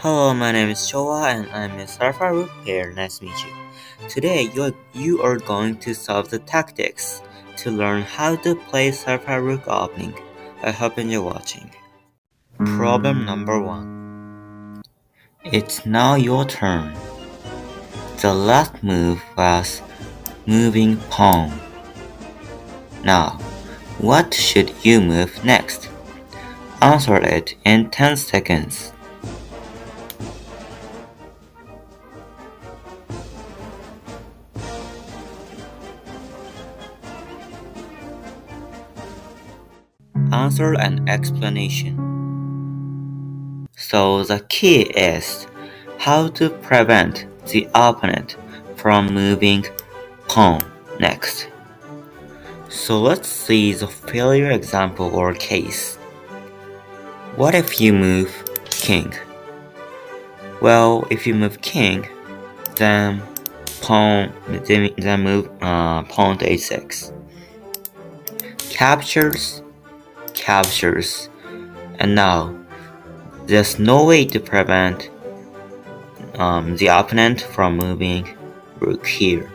Hello, my name is Showa and I'm a Sarfa Rook player. Nice to meet you. Today, you are going to solve the tactics to learn how to play Sarfa Rook opening. I hope you're watching. Problem number 1. It's now your turn. The last move was moving pawn. Now, what should you move next? Answer it in 10 seconds. Answer and explanation. So the key is how to prevent the opponent from moving pawn next. So let's see the failure example or case. What if you move king? Well, if you move king, then move pawn to h6. Captures, and now there's no way to prevent the opponent from moving rook here.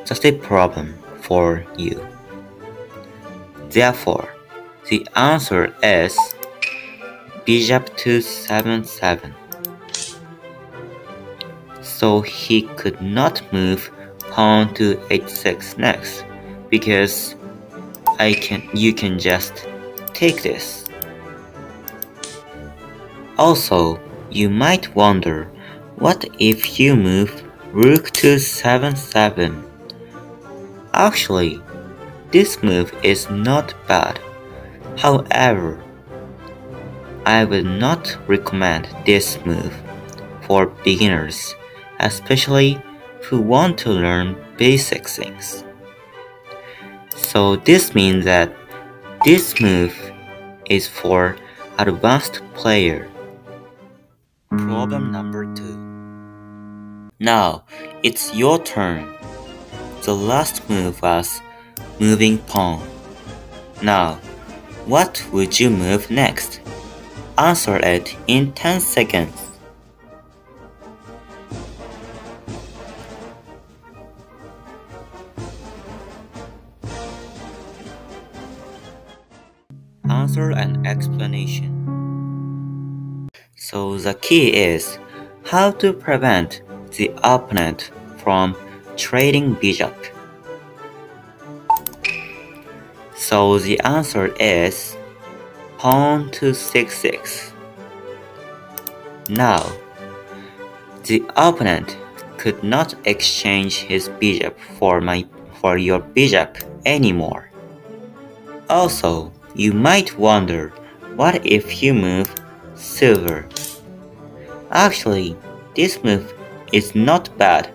Just a problem for you. Therefore, the answer is bishop to 7-7. So he could not move pawn to h6 next, because you can just take this. Also, you might wonder, what if you move rook to 7-7? Actually, this move is not bad. However, I would not recommend this move for beginners, especially who want to learn basic things. So this means that this move is for advanced player. Problem number 2. Now, it's your turn. The last move was moving pawn. Now, what would you move next? Answer it in 10 seconds. Answer and explanation. So the key is how to prevent the opponent from trading bishop. So the answer is pawn to 6-6. Now, the opponent could not exchange his bishop for your bishop anymore. Also, you might wonder, what if you move silver? Actually, this move is not bad.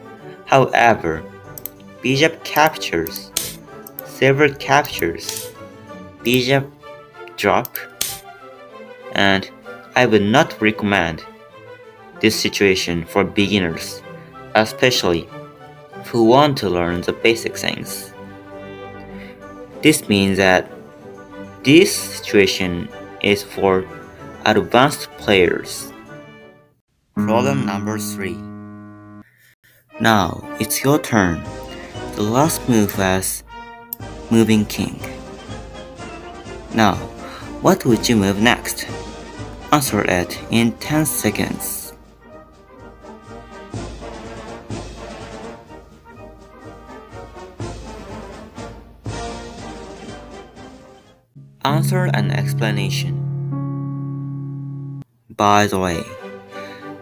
However, bishop captures, silver captures, bishop drop, and I would not recommend this situation for beginners, especially who want to learn the basic things. This means that this situation is for advanced players. Problem number 3. Now, it's your turn. The last move was moving king. Now, what would you move next? Answer it in 10 seconds. Answer and explanation. By the way,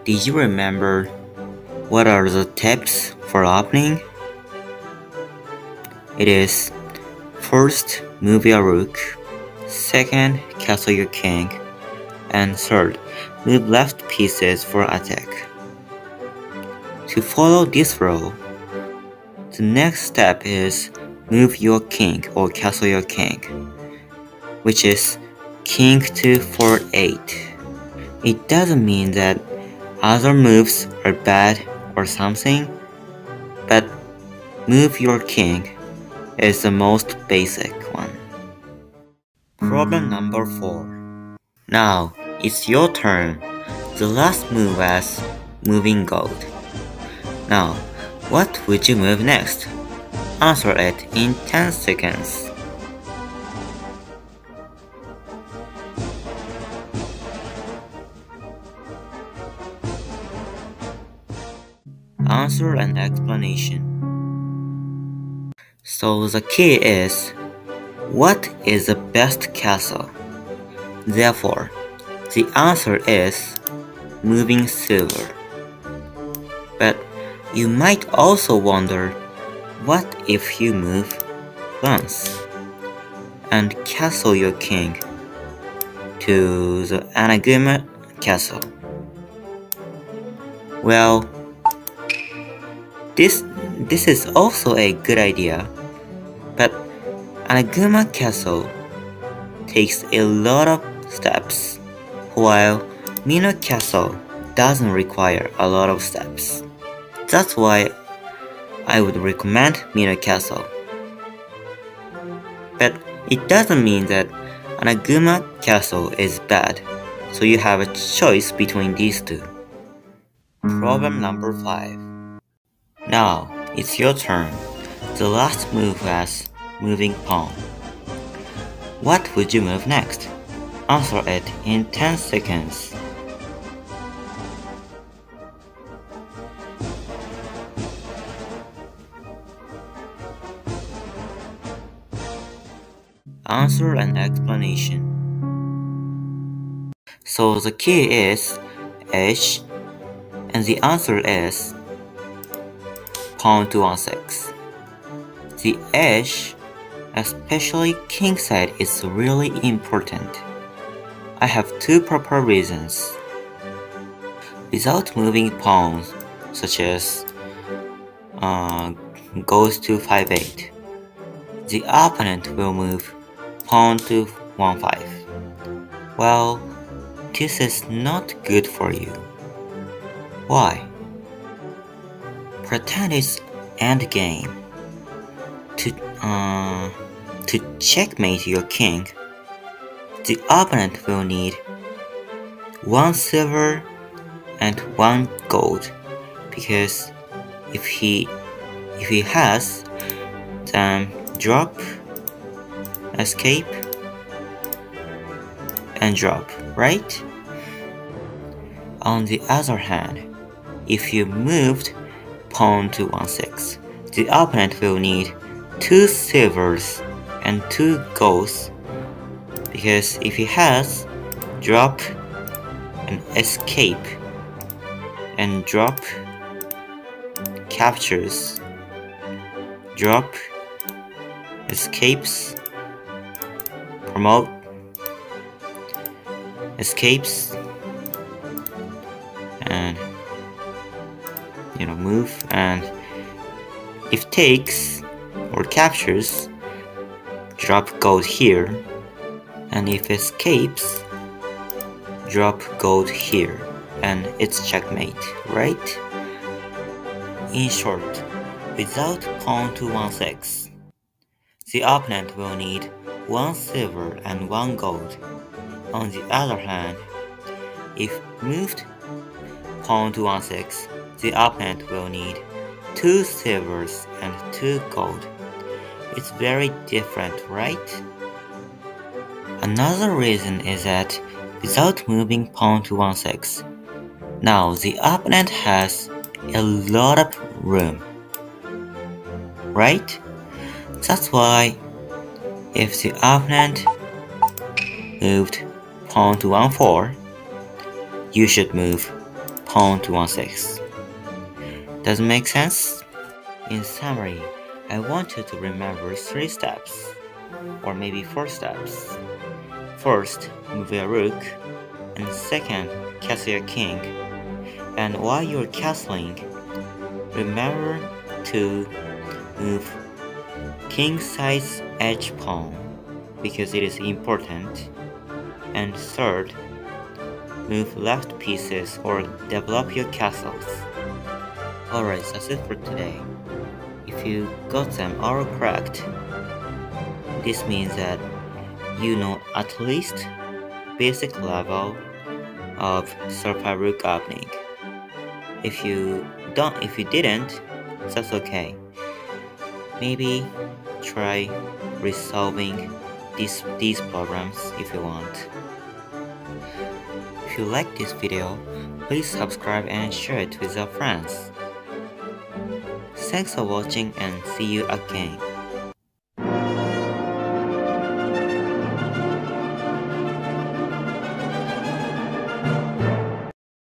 did you remember what are the tips for opening? It is: first, move your rook, second, castle your king, and third, move left pieces for attack. To follow this rule, the next step is move your king or castle your king, which is king to 4-8. It doesn't mean that other moves are bad or something, but move your king is the most basic one. Problem number 4. Now, it's your turn. The last move was moving gold. Now, what would you move next? Answer it in 10 seconds. Answer and explanation. So the key is, what is the best castle? Therefore, the answer is moving silver. But you might also wonder, what if you move once and castle your king to the Anaguma castle? Well, this is also a good idea, but Anaguma castle takes a lot of steps, while Mino castle doesn't require a lot of steps. That's why I would recommend Mino castle. But it doesn't mean that Anaguma castle is bad, so you have a choice between these two. Problem number 5. Now, it's your turn. The last move was moving pawn. What would you move next? Answer it in 10 seconds. Answer and explanation. So the key is h, and the answer is pawn to 1-6. The edge, especially king side, is really important. I have 2 proper reasons. Without moving pawns, such as goes to 5-8, the opponent will move pawn to 1-5. Well, this is not good for you. Why? Pretend it's endgame. To checkmate your king, the opponent will need 1 silver and 1 gold, because if he has, then drop, escape, and drop, right? On the other hand, if you moved pawn to 1-6, the opponent will need 2 silvers and 2 golds, because if he has, drop and escape, and drop, captures, drop, escapes, promote, escapes, and move, and if takes or captures, drop gold here, and if escapes, drop gold here, and it's checkmate, right? In short, without pawn to 1-6, the opponent will need 1 silver and 1 gold. On the other hand, if moved pawn to 1-6, the opponent will need 2 silvers and 2 gold. It's very different, right? Another reason is that without moving pawn to 1-6, now the opponent has a lot of room, right? That's why if the opponent moved pawn to 1-4, you should move pawn to 1-6. Does it make sense? In summary, I want you to remember 3 steps, or maybe 4 steps. First, move your rook, and second, castle your king. And while you're castling, remember to move king size edge pawn, because it is important. And third, move left pieces or develop your castles. Alright, that's it for today. If you got them all correct, this means that you know at least basic level of 3rd-file Rook opening. If you didn't, that's okay. Maybe try resolving these programs if you want. If you like this video, please subscribe and share it with your friends. Thanks for watching and see you again.